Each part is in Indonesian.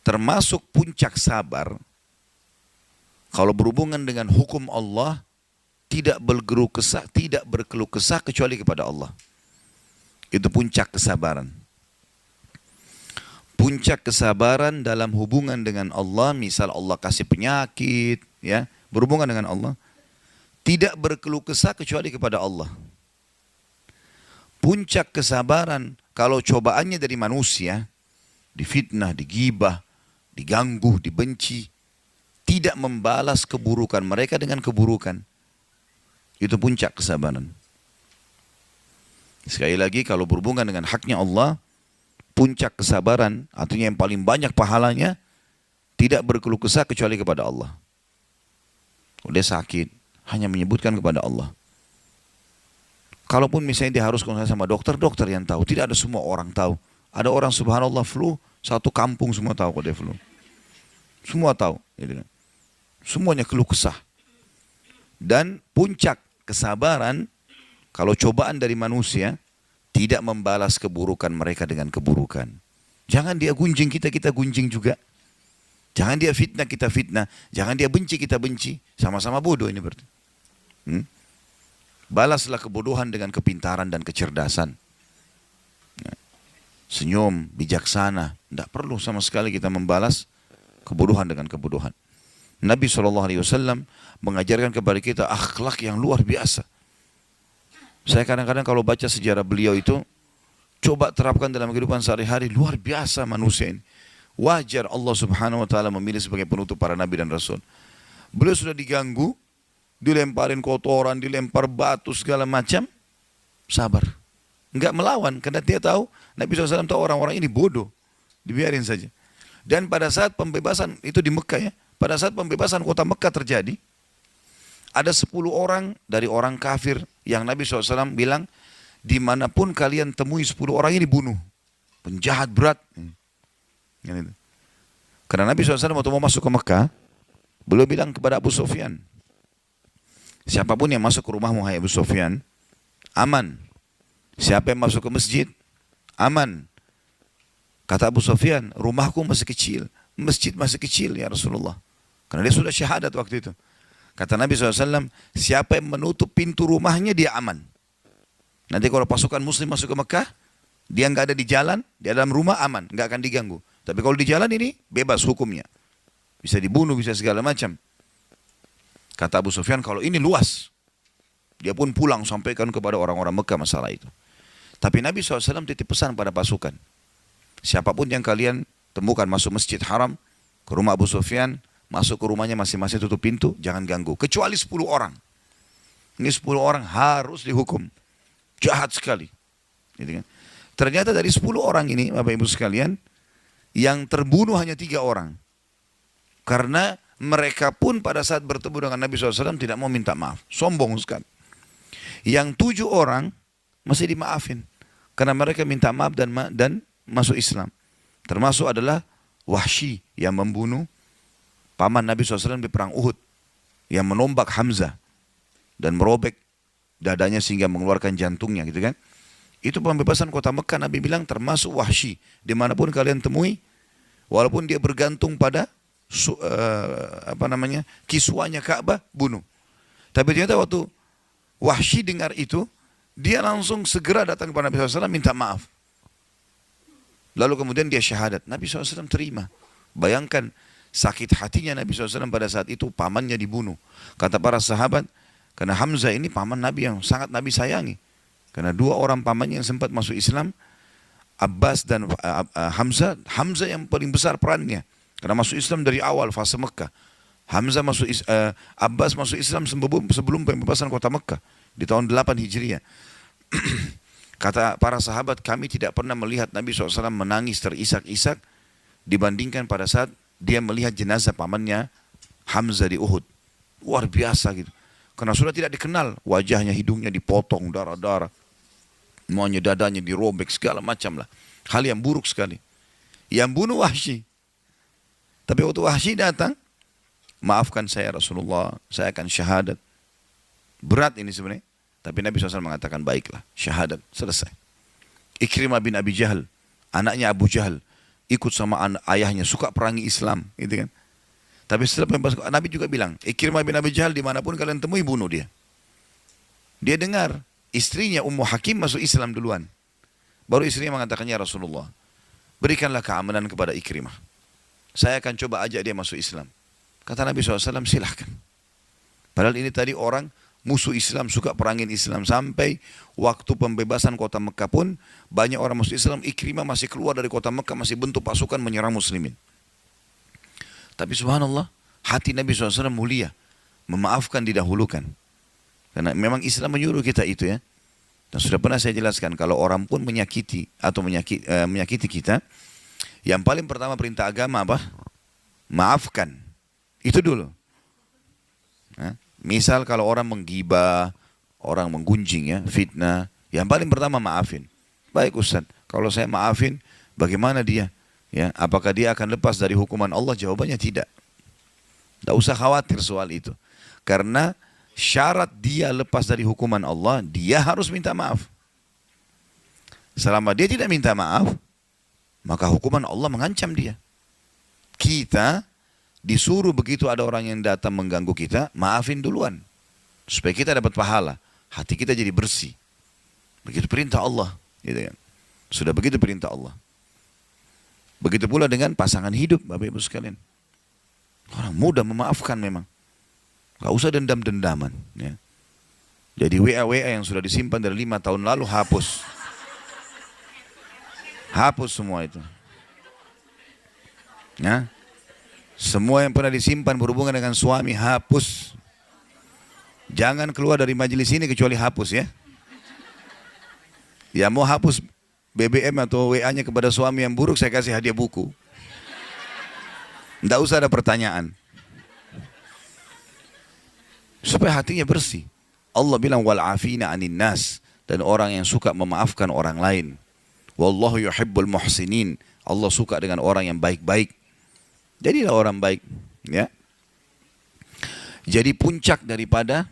termasuk puncak sabar, kalau berhubungan dengan hukum Allah, tidak berkeluh kesah kecuali kepada Allah. Itu puncak kesabaran. Puncak kesabaran dalam hubungan dengan Allah, misal Allah kasih penyakit, ya, berhubungan dengan Allah, tidak berkeluh kesah kecuali kepada Allah. Puncak kesabaran kalau cobaannya dari manusia, difitnah, digibah, diganggu, dibenci, tidak membalas keburukan mereka dengan keburukan. Itu puncak kesabaran. Sekali lagi, kalau berhubungan dengan haknya Allah, puncak kesabaran, artinya yang paling banyak pahalanya, tidak berkeluh kesah kecuali kepada Allah. Udah sakit, hanya menyebutkan kepada Allah. Kalaupun misalnya dia harus konsultasi sama dokter, dokter yang tahu. Tidak ada semua orang tahu. Ada orang subhanallah flu, satu kampung semua tahu kalau dia flu. Semua tahu. Semuanya keluh kesah. Dan puncak kesabaran, kalau cobaan dari manusia, tidak membalas keburukan mereka dengan keburukan. Jangan dia gunjing kita, kita gunjing juga. Jangan dia fitnah, kita fitnah. Jangan dia benci, kita benci. Sama-sama bodoh ini berarti. Balaslah kebodohan dengan kepintaran dan kecerdasan. Senyum, bijaksana. Tidak perlu sama sekali kita membalas kebodohan dengan kebodohan. Nabi SAW mengajarkan kepada kita akhlak yang luar biasa. Saya kadang-kadang kalau baca sejarah beliau itu, coba terapkan dalam kehidupan sehari-hari, luar biasa manusia ini. Wajar Allah Subhanahu wa ta'ala memilih sebagai penutup para nabi dan rasul. Beliau sudah diganggu, dilemparin kotoran, dilempar batu segala macam, sabar. Enggak melawan, karena dia tahu, Nabi SAW tahu orang-orang ini bodoh, dibiarin saja. Dan pada saat pembebasan, itu di Mekah ya, pada saat pembebasan kota Mekah terjadi, ada 10 orang dari orang kafir yang Nabi SAW bilang, dimanapun kalian temui 10 orang ini bunuh. Penjahat berat. Karena Nabi SAW waktu mau masuk ke Mekah, beliau bilang kepada Abu Sufyan, siapapun yang masuk ke rumahmu, hai Abu Sufyan, aman. Siapa yang masuk ke masjid, aman. Kata Abu Sufyan, rumahku masih kecil, masjid masih kecil ya Rasulullah. Karena dia sudah syahadat waktu itu. Kata Nabi SAW, siapa yang menutup pintu rumahnya, dia aman. Nanti kalau pasukan muslim masuk ke Mekah, dia nggak ada di jalan, dia dalam rumah aman, nggak akan diganggu. Tapi kalau di jalan ini, bebas hukumnya. Bisa dibunuh, bisa segala macam. Kata Abu Sufyan, kalau ini luas. Dia pun pulang sampaikan kepada orang-orang Mekah masalah itu. Tapi Nabi SAW titip pesan pada pasukan. Siapapun yang kalian temukan masuk masjid haram, ke rumah Abu Sufyan, masuk ke rumahnya masing-masing tutup pintu, jangan ganggu. Kecuali 10 orang. Ini 10 orang harus dihukum. Jahat sekali. Gitu kan. Ternyata dari 10 orang ini, Bapak Ibu sekalian, yang terbunuh hanya 3 orang. Karena mereka pun pada saat bertemu dengan Nabi SAW tidak mau minta maaf. Sombong sekali. Yang 7 orang masih dimaafin. Karena mereka minta maaf dan masuk Islam. Termasuk adalah Wahsy yang membunuh paman Nabi SAW di perang Uhud, yang menombak Hamzah dan merobek dadanya sehingga mengeluarkan jantungnya, gitu kan. Itu pembebasan kota Mekah. Nabi bilang termasuk Wahsy, dimanapun kalian temui, walaupun dia bergantung pada kiswanya Ka'bah, bunuh. Tapi ternyata waktu Wahsy dengar itu, dia langsung segera datang kepada Nabi SAW minta maaf. Lalu kemudian dia syahadat. Nabi SAW terima. Bayangkan sakit hatinya Nabi SAW pada saat itu, pamannya dibunuh. Kata para sahabat, karena Hamzah ini paman Nabi yang sangat Nabi sayangi. Karena 2 orang pamannya yang sempat masuk Islam, Abbas dan Hamzah. Hamzah yang paling besar perannya. Karena masuk Islam dari awal fase Mekah. Abbas masuk Islam sebelum pembebasan kota Mekah. Di tahun 8 Hijriah. Kata para sahabat, kami tidak pernah melihat Nabi SAW menangis terisak-isak dibandingkan pada saat dia melihat jenazah pamannya Hamzah di Uhud. Luar biasa gitu. Karena sudah tidak dikenal, wajahnya, hidungnya dipotong, darah-darah. Semuanya dadanya dirobek, segala macam lah. Hal yang buruk sekali. Yang bunuh Wahsy. Tapi waktu Wahsy datang, maafkan saya Rasulullah, saya akan syahadat. Berat ini sebenarnya. Tapi Nabi SAW mengatakan, baiklah, syahadat, selesai. Ikrimah bin Abi Jahal, anaknya Abu Jahal, ikut sama ayahnya, suka perangi Islam, gitu kan. Tapi setelah pembebasan, Nabi juga bilang, Ikrimah bin Abi Jahal dimanapun kalian temui, bunuh dia. Dia dengar istrinya Ummu Hakim masuk Islam duluan. Baru istrinya mengatakannya, Rasulullah, berikanlah keamanan kepada Ikrimah. Saya akan coba ajak dia masuk Islam. Kata Nabi SAW, silahkan. Padahal ini tadi orang musuh Islam, suka perangin Islam. Sampai waktu pembebasan kota Mekah pun, banyak orang masuk Islam. Ikrimah masih keluar dari kota Mekah, masih bentuk pasukan menyerang muslimin. Tapi subhanallah, hati Nabi SAW mulia. Memaafkan, didahulukan. Karena memang Islam menyuruh kita itu ya. Dan sudah pernah saya jelaskan, kalau orang pun menyakiti atau menyakiti kita, yang paling pertama perintah agama apa? Maafkan. Itu dulu. Nah, misal kalau orang menggibah, orang menggunjing ya, fitnah, yang paling pertama maafin. Baik Ustaz, kalau saya maafin, bagaimana dia? Ya, apakah dia akan lepas dari hukuman Allah? Jawabannya tidak. Tidak usah khawatir soal itu. Karena syarat dia lepas dari hukuman Allah, dia harus minta maaf. Selama dia tidak minta maaf, maka hukuman Allah mengancam dia. Kita disuruh begitu ada orang yang datang mengganggu kita, maafin duluan. Supaya kita dapat pahala. Hati kita jadi bersih. Begitu perintah Allah. Gitu kan. Sudah begitu perintah Allah. Begitu pula dengan pasangan hidup, Bapak Ibu sekalian. Orang mudah memaafkan memang. Gak usah dendam-dendaman. Ya. Jadi WA-WA yang sudah disimpan dari 5 tahun lalu hapus. Hapus semua itu. Ya. Semua yang pernah disimpan berhubungan dengan suami, hapus. Jangan keluar dari majelis ini kecuali hapus ya. Ya mau hapus BBM atau WA-nya kepada suami yang buruk, saya kasih hadiah buku. Tidak usah ada pertanyaan. Supaya hatinya bersih. Allah bilang wal'afina anin nas, dan orang yang suka memaafkan orang lain. Wallahu yuhibbul muhsinin. Allah suka dengan orang yang baik-baik. Jadilah orang baik, ya. Jadi puncak daripada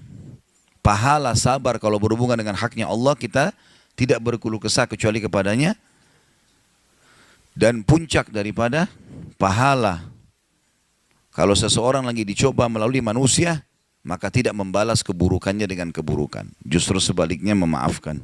pahala sabar kalau berhubungan dengan haknya Allah, kita tidak berkeluh kesah kecuali kepadanya. Dan puncak daripada pahala kalau seseorang lagi dicoba melalui manusia, maka tidak membalas keburukannya dengan keburukan. Justru sebaliknya memaafkan.